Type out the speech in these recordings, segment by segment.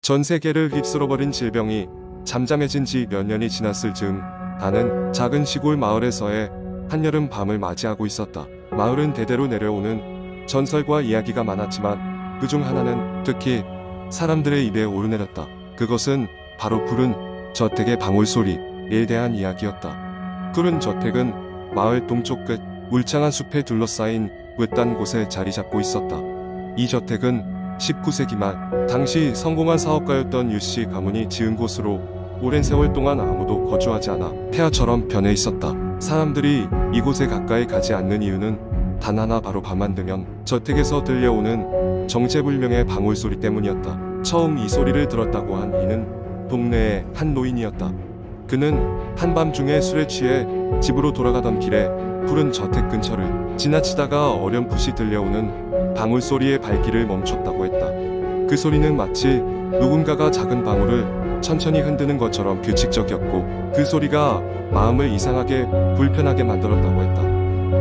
전 세계를 휩쓸어버린 질병이 잠잠해진 지 몇 년이 지났을 즈음 나는 작은 시골 마을에서의 한여름 밤을 맞이하고 있었다. 마을은 대대로 내려오는 전설과 이야기가 많았지만 그중 하나는 특히 사람들의 입에 오르내렸다. 그것은 바로 푸른 저택의 방울소리에 대한 이야기였다. 푸른 저택은 마을 동쪽 끝 울창한 숲에 둘러싸인 외딴 곳에 자리 잡고 있었다. 이 저택은 19세기 말 당시 성공한 사업가였던 유씨 가문이 지은 곳으로 오랜 세월 동안 아무도 거주하지 않아 폐하처럼 변해 있었다. 사람들이 이곳에 가까이 가지 않는 이유는 단 하나, 바로 밤만 되면 저택에서 들려오는 정체불명의 방울소리 때문이었다. 처음 이 소리를 들었다고 한 이는 동네의 한 노인이었다. 그는 한밤중에 술에 취해 집으로 돌아가던 길에 푸른 저택 근처를 지나치다가 어렴풋이 들려오는 방울소리의 발길을 멈췄다고 했다. 그 소리는 마치 누군가가 작은 방울을 천천히 흔드는 것처럼 규칙적이었고, 그 소리가 마음을 이상하게 불편하게 만들었다고 했다.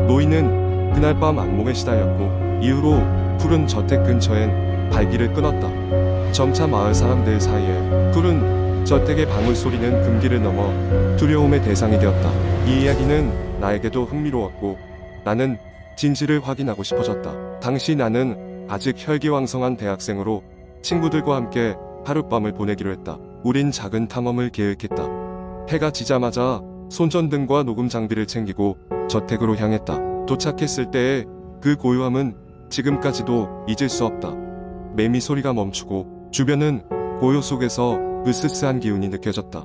노인은 그날 밤 악몽에 시달렸고 이후로 푸른 저택 근처엔 발길을 끊었다. 점차 마을 사람들 사이에 푸른 저택의 방울소리는 금기를 넘어 두려움의 대상이 되었다. 이 이야기는 나에게도 흥미로웠고 나는 진실을 확인하고 싶어졌다. 당시 나는 아직 혈기왕성한 대학생으로 친구들과 함께 하룻밤을 보내기로 했다. 우린 작은 탐험을 계획했다. 해가 지자마자 손전등과 녹음 장비를 챙기고 저택으로 향했다. 도착했을 때의 그 고요함은 지금까지도 잊을 수 없다. 매미 소리가 멈추고 주변은 고요 속에서 으스스한 기운이 느껴졌다.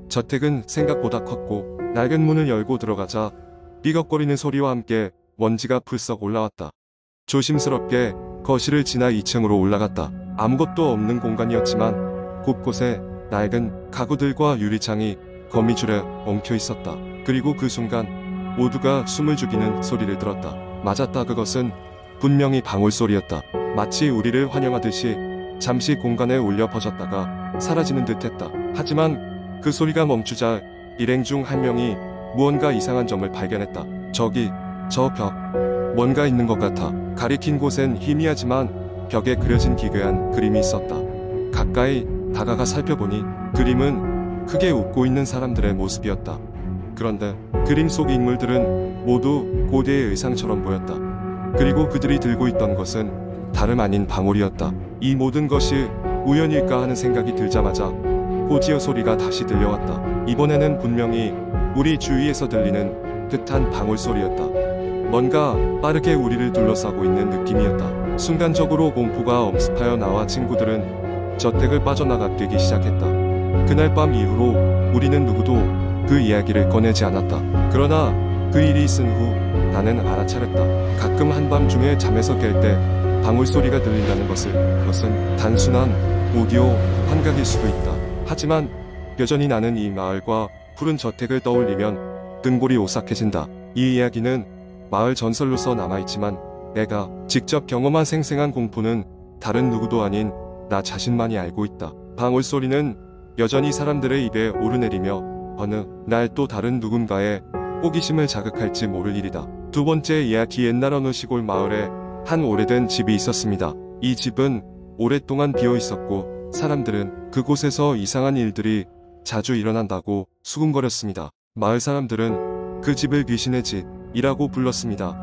저택은 생각보다 컸고 낡은 문을 열고 들어가자 삐걱거리는 소리와 함께 먼지가 풀썩 올라왔다. 조심스럽게 거실을 지나 2층으로 올라갔다. 아무것도 없는 공간이었지만 곳곳에 낡은 가구들과 유리창이 거미줄에 엉켜 있었다. 그리고 그 순간 모두가 숨을 죽이는 소리를 들었다. 맞았다. 그것은 분명히 방울소리였다. 마치 우리를 환영하듯이 잠시 공간에 울려 퍼졌다가 사라지는 듯했다. 하지만 그 소리가 멈추자 일행 중 한 명이 무언가 이상한 점을 발견했다. 저기, 저 벽, 뭔가 있는 것 같아. 가리킨 곳엔 희미하지만 벽에 그려진 기괴한 그림이 있었다. 가까이 다가가 살펴보니 그림은 크게 웃고 있는 사람들의 모습이었다. 그런데 그림 속 인물들은 모두 고대의 의상처럼 보였다. 그리고 그들이 들고 있던 것은 다름 아닌 방울이었다. 이 모든 것이 우연일까 하는 생각이 들자마자 호지어 소리가 다시 들려왔다. 이번에는 분명히 우리 주위에서 들리는 듯한 방울소리였다. 뭔가 빠르게 우리를 둘러싸고 있는 느낌이었다. 순간적으로 공포가 엄습하여 나와 친구들은 저택을 빠져나가 뛰기 시작했다. 그날 밤 이후로 우리는 누구도 그 이야기를 꺼내지 않았다. 그러나 그 일이 있은 후 나는 알아차렸다. 가끔 한밤중에 잠에서 깰 때 방울소리가 들린다는 그것은 단순한 오디오 환각일 수도 있다. 하지만 여전히 나는 이 마을과 푸른 저택을 떠올리면 등골이 오싹해진다. 이 이야기는 마을 전설로서 남아있지만 내가 직접 경험한 생생한 공포는 다른 누구도 아닌 나 자신만이 알고 있다. 방울소리는 여전히 사람들의 입에 오르내리며 어느 날 또 다른 누군가의 호기심을 자극할지 모를 일이다. 두 번째 이야기. 옛날 어느 시골 마을에 한 오래된 집이 있었습니다. 이 집은 오랫동안 비어 있었고 사람들은 그곳에서 이상한 일들이 자주 일어난다고 수군거렸습니다. 마을 사람들은 그 집을 귀신의 집이라고 불렀습니다.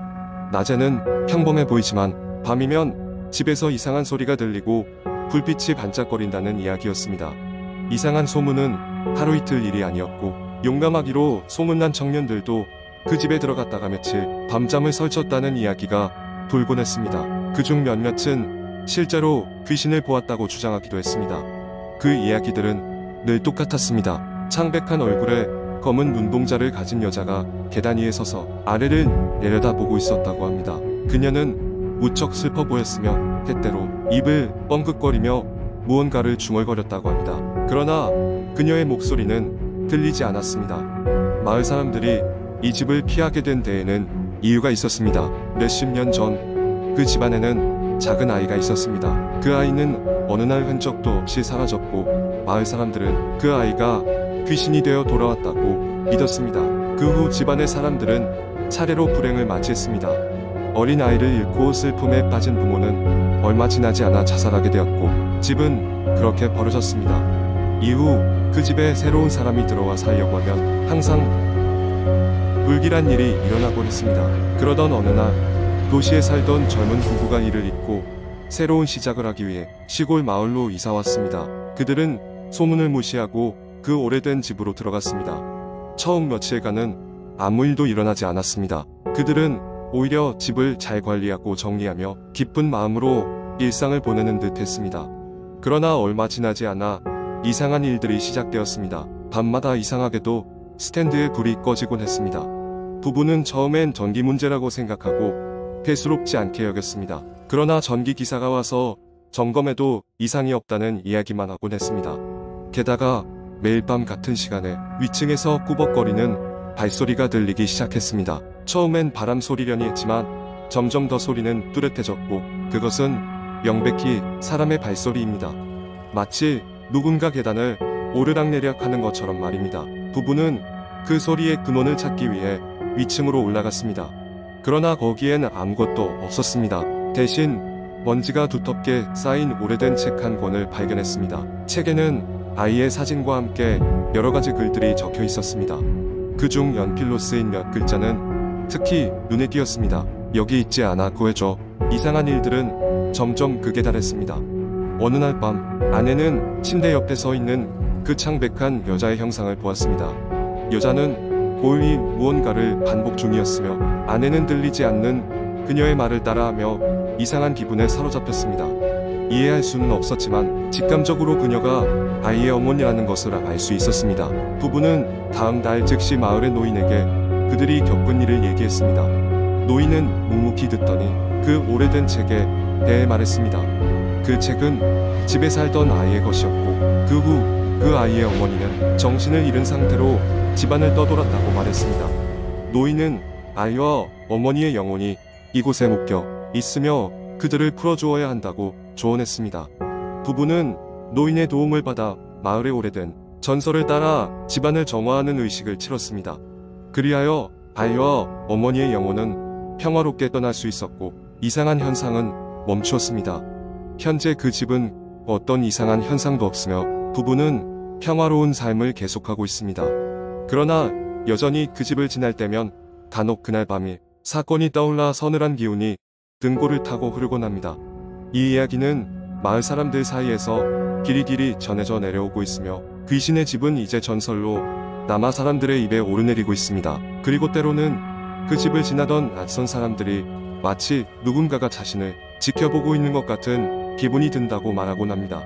낮에는 평범해 보이지만 밤이면 집에서 이상한 소리가 들리고 불빛이 반짝거린다는 이야기였습니다. 이상한 소문은 하루 이틀 일이 아니었고 용감하기로 소문난 청년들도 그 집에 들어갔다가 며칠 밤잠을 설쳤다는 이야기가 돌곤 했습니다. 그중 몇몇은 실제로 귀신을 보았다고 주장하기도 했습니다. 그 이야기들은 늘 똑같았습니다. 창백한 얼굴에 검은 눈동자를 가진 여자가 계단 위에 서서 아래를 내려다보고 있었다고 합니다. 그녀는 무척 슬퍼 보였으며 때때로 입을 뻥긋거리며 무언가를 중얼거렸다고 합니다. 그러나 그녀의 목소리는 들리지 않았습니다. 마을 사람들이 이 집을 피하게 된 데에는 이유가 있었습니다. 몇십 년 전 그 집안에는 작은 아이가 있었습니다. 그 아이는 어느 날 흔적도 없이 사라졌고 마을 사람들은 그 아이가 귀신이 되어 돌아왔다고 믿었습니다. 그 후 집안의 사람들은 차례로 불행을 맞이했습니다. 어린 아이를 잃고 슬픔에 빠진 부모는 얼마 지나지 않아 자살하게 되었고 집은 그렇게 벌어졌습니다. 이후 그 집에 새로운 사람이 들어와 살려고 하면 항상 불길한 일이 일어나곤 했습니다. 그러던 어느 날 도시에 살던 젊은 부부가 일을 잊고 새로운 시작을 하기 위해 시골 마을로 이사 왔습니다. 그들은 소문을 무시하고 그 오래된 집으로 들어갔습니다. 처음 며칠간은 아무 일도 일어나지 않았습니다. 그들은 오히려 집을 잘 관리하고 정리하며 기쁜 마음으로 일상을 보내는 듯 했습니다. 그러나 얼마 지나지 않아 이상한 일들이 시작되었습니다. 밤마다 이상하게도 스탠드에 불이 꺼지곤 했습니다. 부부는 처음엔 전기 문제라고 생각하고 대수롭지 않게 여겼습니다. 그러나 전기 기사가 와서 점검해도 이상이 없다는 이야기만 하곤 했습니다. 게다가 매일 밤 같은 시간에 위층에서 꾸벅거리는 발소리가 들리기 시작했습니다. 처음엔 바람 소리려니 했지만 점점 더 소리는 뚜렷해졌고 그것은 명백히 사람의 발소리입니다. 마치 누군가 계단을 오르락내리락 하는 것처럼 말입니다. 부부는 그 소리의 근원을 찾기 위해 위층으로 올라갔습니다. 그러나 거기엔 아무것도 없었습니다. 대신 먼지가 두텁게 쌓인 오래된 책 한 권을 발견했습니다. 책에는 아이의 사진과 함께 여러 가지 글들이 적혀 있었습니다. 그중 연필로 쓰인 몇 글자는 특히 눈에 띄었습니다. 여기 있지 않아 구해줘. 이상한 일들은 점점 극에 달했습니다. 어느 날 밤 아내는 침대 옆에 서 있는 그 창백한 여자의 형상을 보았습니다. 여자는 고요히 무언가를 반복 중이었으며 아내는 들리지 않는 그녀의 말을 따라하며 이상한 기분에 사로잡혔습니다. 이해할 수는 없었지만 직감적으로 그녀가 아이의 어머니라는 것을 알 수 있었습니다. 부부는 다음 날 즉시 마을의 노인에게 그들이 겪은 일을 얘기했습니다. 노인은 묵묵히 듣더니 그 오래된 책에 대해 말했습니다. 그 책은 집에 살던 아이의 것이었고 그 후 그 아이의 어머니는 정신을 잃은 상태로 집안을 떠돌았다고 말했습니다. 노인은 아이와 어머니의 영혼이 이곳에 묶여 있으며 그들을 풀어주어야 한다고 조언했습니다. 부부는 노인의 도움을 받아 마을의 오래된 전설을 따라 집안을 정화하는 의식을 치렀습니다. 그리하여 아이와 어머니의 영혼은 평화롭게 떠날 수 있었고 이상한 현상은 멈추었습니다. 현재 그 집은 어떤 이상한 현상도 없으며 부부는 평화로운 삶을 계속하고 있습니다. 그러나 여전히 그 집을 지날 때면 간혹 그날 밤이 사건이 떠올라 서늘한 기운이 등골을 타고 흐르곤 합니다. 이 이야기는 마을 사람들 사이에서 길이길이 전해져 내려오고 있으며 귀신의 집은 이제 전설로 남아 사람들의 입에 오르내리고 있습니다. 그리고 때로는 그 집을 지나던 낯선 사람들이 마치 누군가가 자신을 지켜보고 있는 것 같은 기분이 든다고 말하곤 합니다.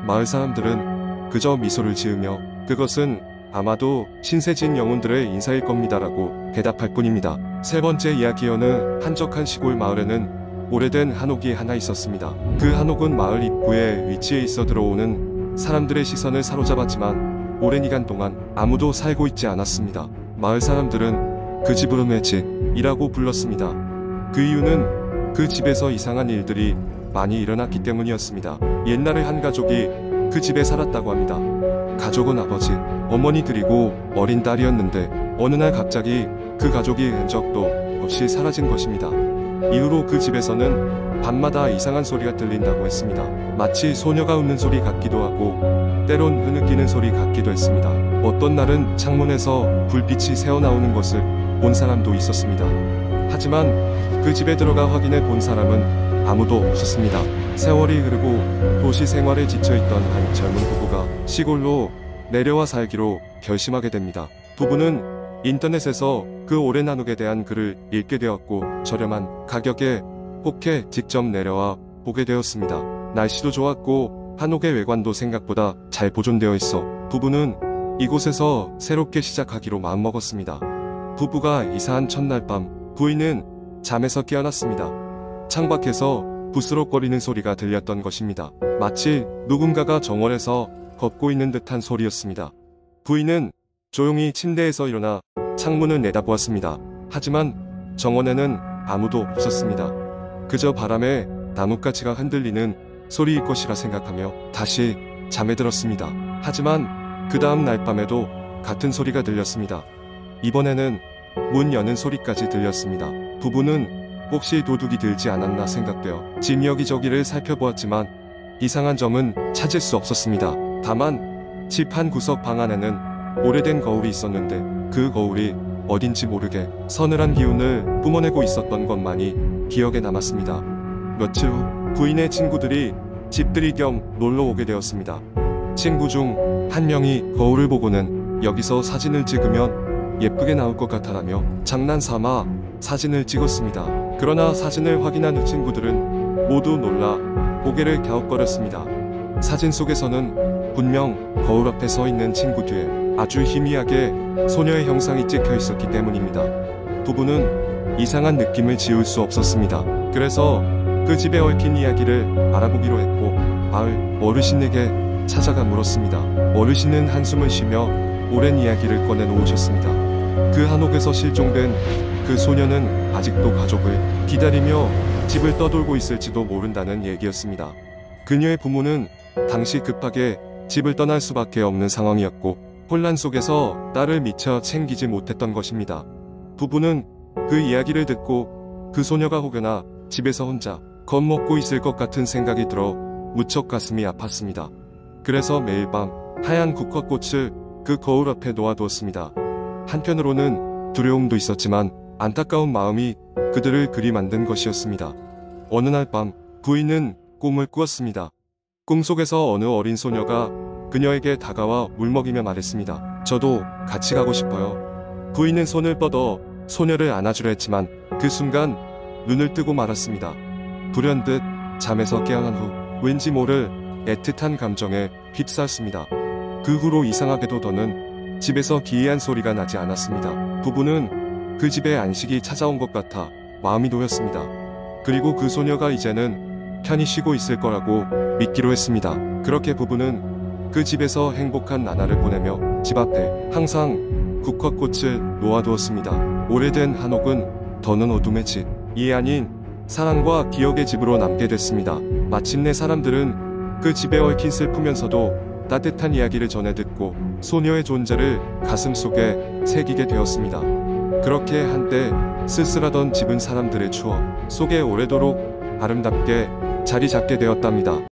마을 사람들은 그저 미소를 지으며 그것은 아마도 신세진 영혼들의 인사일 겁니다라고 대답할 뿐입니다. 세 번째 이야기 어느 한적한 시골 마을에는 오래된 한옥이 하나 있었습니다. 그 한옥은 마을 입구에 위치해 있어 들어오는 사람들의 시선을 사로잡았지만 오랜 기간 동안 아무도 살고 있지 않았습니다. 마을 사람들은 그 집을 음의 집이라고 불렀습니다. 그 이유는 그 집에서 이상한 일들이 많이 일어났기 때문이었습니다. 옛날에 한 가족이 그 집에 살았다고 합니다. 가족은 아버지, 어머니 그리고 어린 딸이었는데 어느 날 갑자기 그 가족이 흔적도 없이 사라진 것입니다. 이후로 그 집에서는 밤마다 이상한 소리가 들린다고 했습니다. 마치 소녀가 웃는 소리 같기도 하고 때론 흐느끼는 소리 같기도 했습니다. 어떤 날은 창문에서 불빛이 새어나오는 것을 본 사람도 있었습니다. 하지만 그 집에 들어가 확인해 본 사람은 아무도 없었습니다. 세월이 흐르고 도시 생활에 지쳐있던 한 젊은 부부가 시골로 내려와 살기로 결심하게 됩니다. 부부는 인터넷에서 그 오랜 한옥에 대한 글을 읽게 되었고 저렴한 가격에 혹해 직접 내려와 보게 되었습니다. 날씨도 좋았고 한옥의 외관도 생각보다 잘 보존되어 있어 부부는 이곳에서 새롭게 시작하기로 마음먹었습니다. 부부가 이사한 첫날 밤 부인은 잠에서 깨어났습니다. 창밖에서 부스럭거리는 소리가 들렸던 것입니다. 마치 누군가가 정원에서 걷고 있는 듯한 소리였습니다. 부인은 조용히 침대에서 일어나 창문을 내다보았습니다. 하지만 정원에는 아무도 없었습니다. 그저 바람에 나뭇가지가 흔들리는 소리일 것이라 생각하며 다시 잠에 들었습니다. 하지만 그 다음 날 밤에도 같은 소리가 들렸습니다. 이번에는 문 여는 소리까지 들렸습니다. 부부는 혹시 도둑이 들지 않았나 생각되어 집 여기저기를 살펴보았지만 이상한 점은 찾을 수 없었습니다. 다만 집 한 구석 방 안에는 오래된 거울이 있었는데 그 거울이 어딘지 모르게 서늘한 기운을 뿜어내고 있었던 것만이 기억에 남았습니다. 며칠 후 부인의 친구들이 집들이 겸 놀러 오게 되었습니다. 친구 중 한 명이 거울을 보고는 여기서 사진을 찍으면 예쁘게 나올 것 같아라며 장난삼아 사진을 찍었습니다. 그러나 사진을 확인한 후 친구들은 모두 놀라 고개를 갸웃거렸습니다. 사진 속에서는 분명 거울 앞에 서 있는 친구 뒤에 아주 희미하게 소녀의 형상이 찍혀 있었기 때문입니다. 부부는 이상한 느낌을 지울 수 없었습니다. 그래서 그 집에 얽힌 이야기를 알아보기로 했고 마을 어르신에게 찾아가 물었습니다. 어르신은 한숨을 쉬며 오랜 이야기를 꺼내놓으셨습니다. 그 한옥에서 실종된 그 소녀는 아직도 가족을 기다리며 집을 떠돌고 있을지도 모른다는 얘기였습니다. 그녀의 부모는 당시 급하게 집을 떠날 수밖에 없는 상황이었고 혼란 속에서 딸을 미처 챙기지 못했던 것입니다. 부부는 그 이야기를 듣고 그 소녀가 혹여나 집에서 혼자 겁먹고 있을 것 같은 생각이 들어 무척 가슴이 아팠습니다. 그래서 매일 밤 하얀 국화꽃을 그 거울 앞에 놓아두었습니다. 한편으로는 두려움도 있었지만 안타까운 마음이 그들을 그리 만든 것이었습니다. 어느 날 밤 부인은 꿈을 꾸었습니다. 꿈속에서 어느 어린 소녀가 그녀에게 다가와 울먹이며 말했습니다. 저도 같이 가고 싶어요. 부인은 손을 뻗어 소녀를 안아주려 했지만 그 순간 눈을 뜨고 말았습니다. 불현듯 잠에서 깨어난 후 왠지 모를 애틋한 감정에 휩싸였습니다. 그 후로 이상하게도 더는 집에서 기이한 소리가 나지 않았습니다. 부부는 그 집에 안식이 찾아온 것 같아 마음이 놓였습니다. 그리고 그 소녀가 이제는 편히 쉬고 있을 거라고 믿기로 했습니다. 그렇게 부부는 그 집에서 행복한 나날을 보내며 집 앞에 항상 국화꽃을 놓아두었습니다. 오래된 한옥은 더는 어둠의 집이 아닌 사랑과 기억의 집으로 남게 됐습니다. 마침내 사람들은 그 집에 얽힌 슬프면서도 따뜻한 이야기를 전해 듣고 소녀의 존재를 가슴속에 새기게 되었습니다. 그렇게 한때 쓸쓸하던 집은 사람들의 추억 속에 오래도록 아름답게 자리 잡게 되었답니다.